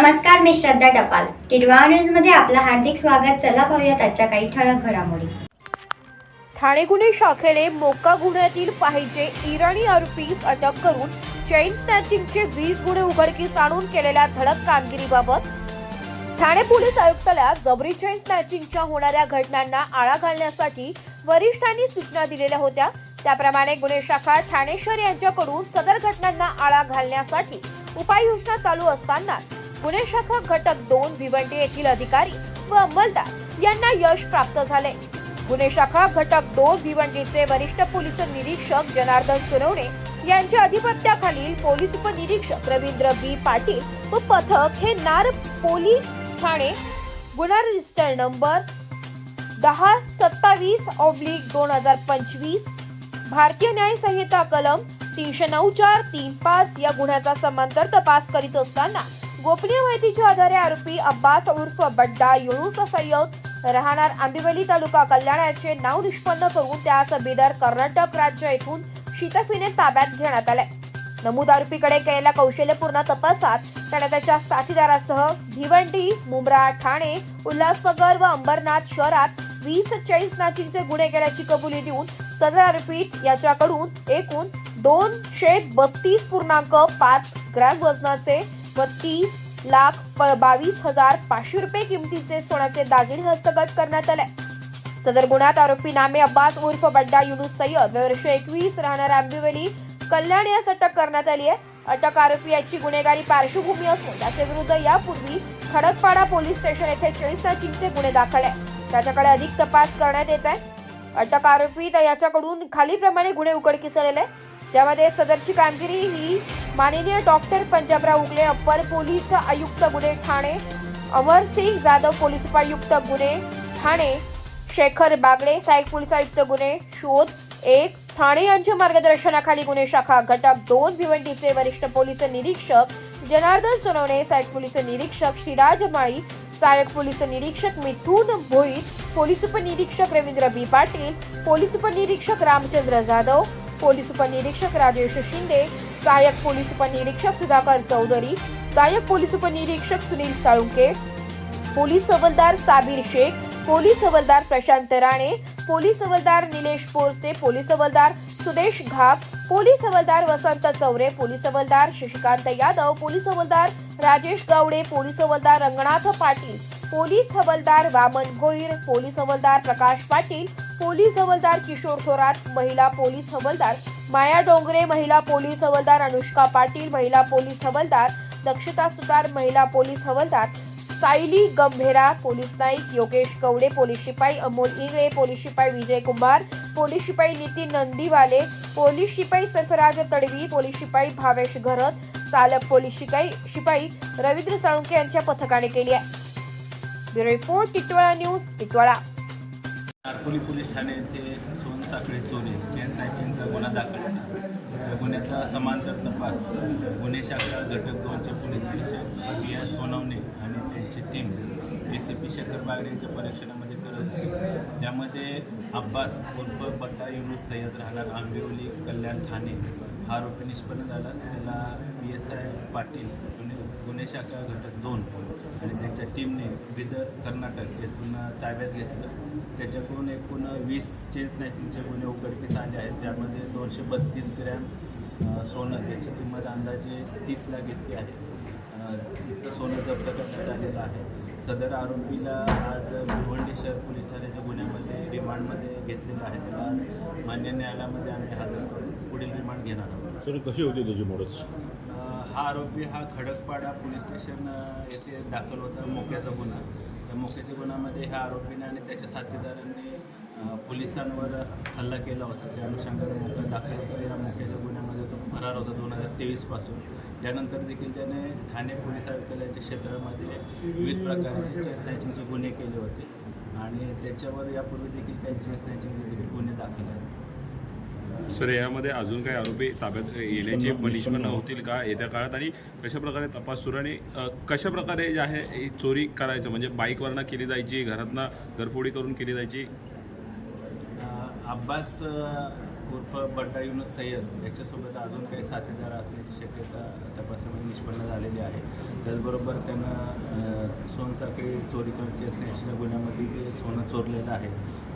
नमस्कार, मी श्रद्धा टपाल. टिडवा न्यूज मध्ये आपलं हार्दिक स्वागत. चला पाहूयात आजच्या काही ठळक घडामोडी. ठाणे गुन्हे शाखेने मोक्का गुन्ह्यातील पाहिजे इराणी आरोपीस अटक करून चेन स्नॅचिंगचे 20 गुन्हे उघडकीस आणून केलेल्या धडक कामगिरीबाबत ठाणे पोलीस आयुक्तालयात जबरी चेन स्नॅचिंगच्या होणाऱ्या घटनांना आळा घालण्यासाठी वरिष्ठांनी सूचना दिलेल्या होत्या. त्याप्रमाणे गुन्हे शाखा ठाणे शहर यांच्याकडून सदर घटनांना आळा घालण्यासाठी उपाययोजना चालू असतानाच गुन्हे शाखा घटक 2 भिवंडी येथील अधिकारी व अंमलदार यांना यश प्राप्त झाले. गुन्हे शाखा घटक 2 भिवंडीचे वरिष्ठ पोलीस निरीक्षक जनार्दन सोनवणे यांच्या अधिपत्याखालील पोलीस उपनिरीक्षक रवींद्र बी पाटील व पथक हे नार पोलीस ठाणे गुन्हा रजिस्टर नंबर 1027/2025 भारतीय न्याय संहिता कलम 309(4)(3)(5) या गुन्ह्याचा समांतर तपास करीत असताना गोपनीय माहितीच्या आधारे आरोपी अब्बास उर्फ बड्डा युनुस सय्यद राहणार आंबिवली तालुका कल्याण याचे नाव निष्पन्न करून त्यास बिदर कर्नाटक राज्य येथून शितफीने ताब्यात घेण्यात आले. नमूद आरोपीकडे केलेल्या कौशल्यपूर्ण तपासात त्याने त्याच्या साथीदारासह भिवंडी, मुंब्रा, ठाणे, उल्हासनगर व अंबरनाथ शहरात 20 चेन स्नॅचिंगचे गुन्हे केल्याची कबुली देऊन सदर आरोपी याच्याकडून एकूण 232.5 ग्रॅम वजनाचे व 30,22,500 रुपये किमतीचे सोन्याचे दागिने हस्तगत करण्यात आले. सदर गुन्ह्यात आरोपी नामे अब्बास उर्फ बड्डा युनुस सय्यद वर्ष 21 राहणार आंबिवली कल्याण यास अटक करण्यात आली आहे. अटक आरोपी याची गुन्हेगारी पार्श्वभूमी असून त्याच्या विरुद्ध यापूर्वी खडकपाडा पोलीस स्टेशन येथे चेन स्नॅचिंगचे गुन्हे दाखल आहे. त्याच्याकडे अधिक तपास करण्यात येत आहे. अटक आरोपी याच्याकडून खालीलप्रमाणे गुन्हे उघडकीस आलेले, ज्यामध्ये सदरची कामगिरी ही माननीय डॉक्टर पंजाबराव उगले अप्पर पोलीस आयुक्त गुन्हे ठाणे, अमर सिंग जाधव पोलीस उपायुक्त गुन्हे ठाणे, शेखर बागडे सहाय्यक पोलीस आयुक्त गुन्हे शोध 1 ठाणे यांच्या मार्गदर्शनाखाली गुन्हे शाखा घटक 2 भिवंडीचे वरिष्ठ पोलीस निरीक्षक जनार्दन सोनवणे, सहाय्यक पोलीस निरीक्षक शिराज माळी, सहाय्यक पोलीस निरीक्षक मिथुन भोईर, पोलीस उपनिरीक्षक रवींद्र बी पाटील, पोलीस उपनिरीक्षक रामचंद्र जाधव, पोलीस उपनिरीक्षक राजेश शिंदे, सहाय्यक पोलीस उपनिरीक्षक सुधाकर चौधरी, सहाय्यक पोलीस उपनिरीक्षक सुनील साळुंके, पोलीस हवालदार साबीर शेख, पोलीस हवालदार प्रशांत राणे, पोलीस हवालदार निलेश पोरसे, पोलीस हवालदार सुदेश घाग, पोलीस हवालदार वसंत चौरे, पोलीस हवालदार शशिकांत यादव, पोलीस हवालदार राजेश गावडे, पोलीस हवालदार रंगनाथ पाटील, पोलीस हवालदार वामन भोईर, पोलीस हवालदार प्रकाश पाटील, पोलीस हवालदार किशोर थोरात, महिला पोलीस हवालदार माया डोंगरे, महिला पोलीस हवालदार अनुष्का पाटील, महिला पोलीस हवालदार दक्षता सुतार, महिला पोलीस हवालदार सायली गंभेरा, पोलीस नाईक योगेश कवडे, पोलीस शिपाई अमोल इंगळे, पोलीस शिपाई विजय कुमार, पोलीस शिपाई नितीन नंदीवाले, पोलीस शिपाई सरफराज तडवी, पोलीस शिपाई भावेश घरत, चालक पोलीस शिपाई रवींद्र साळुंके यांच्या पथकाने केली आहे. Bureau report Titwala news Titwala. Narpoli police Thane येथे सोन साखळी चोरी चेन स्नॅचिंगचा गुन्हा दाखल आहे. या गुन्ह्याचा समांतर तपास गुन्हे शाखा घटक 2चे पोलीस निरीक्षक बी.एस. सोनवणे आणि त्यांची टीम ACP शेखर बागडे यांच्या परीक्षणामध्ये करत होती. त्यामध्ये अब्बास उर्फ बड्डा युनुस सय्यद राहणार आंबिवली कल्याण ठाणे हा आरोपी निष्पन्न झाला. त्याला PSI पाटील गुन्हे शाखा घटक 2 आणि त्यांच्या टीमने बिदर कर्नाटक येथून ताब्यात घेतलं. त्याच्याकडून एकूण 20 चेन स्नॅचिंगचे गुन्हे उघडकीस आले आहेत, ज्यामध्ये 232 ग्रॅम सोनं त्याची किंमत अंदाजे 30 लाख इतकी आहे. इतकं सोनं जप्त करण्यात आलेलं आहे. सदर आरोपीला आज भिवंडी शहर पोलीस ठाण्याच्या गुन्ह्यामध्ये रिमांडमध्ये घेतलेलं आहे. त्याला मान्य न्यायालयामध्ये आम्ही हजर करून पुढील रिमांड घेणार आहोत. सर कशी होती त्याची मोडस? हा आरोपी हा खडकपाडा पोलीस स्टेशन येथे दाखल होता मोक्याचा गुन्हा. त्या मोक्याच्या गुन्ह्यामध्ये ह्या आरोपीने आणि त्याच्या साथीदारांनी पोलिसांवर हल्ला केला होता. त्या अनुषंगाने मोका दाखल होता. या मोक्याच्या गुन्ह्यामध्ये तो फरार होता 2023 पासून. त्यानंतर देखील त्याने ठाणे पोलीस आयुक्तालयाच्या क्षेत्रामध्ये विविध प्रकारचे चेन स्नॅचिंगचे गुन्हे केले होते आणि त्याच्यावर यापूर्वी देखील काही चेन स्नॅचिंगचे देखील गुन्हे दाखल आहेत. सर यामध्ये अजून काही आरोपी ताब्यात येण्याचे निष्पन्न होतील का येत्या काळात, आणि कशाप्रकारे तपास सुरू आणि कशाप्रकारे जे आहे ही चोरी करायचं, म्हणजे बाईकवरनं केली जायची, घरातनं घरफोडी करून केली जायची? अब्बास उर्फ बड्डा युनुस सय्यद याच्यासोबत अजून काही साथीदार असण्याची शक्यता तपासामध्ये निष्पन्न झालेली आहे. त्याचबरोबर त्यानं सोनसाखळी चोरी करते असण्याच्या गुन्ह्यामध्ये ते सोनं चोरलेलं आहे,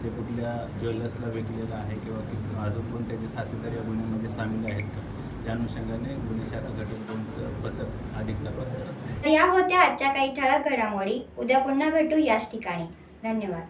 ते कुठल्या ज्वेलर्सला विकलेलं आहे किंवा अजून कोण त्याचे साथीदार या गुन्ह्यामध्ये सामील आहेत का, त्या अनुषंगाने गुन्हे शाखा घटक 2चं पथक अधिक तपास करत आहे. तर या होत्या आजच्या काही ठळक घडामोडी. उद्या पुन्हा भेटू याच ठिकाणी. धन्यवाद.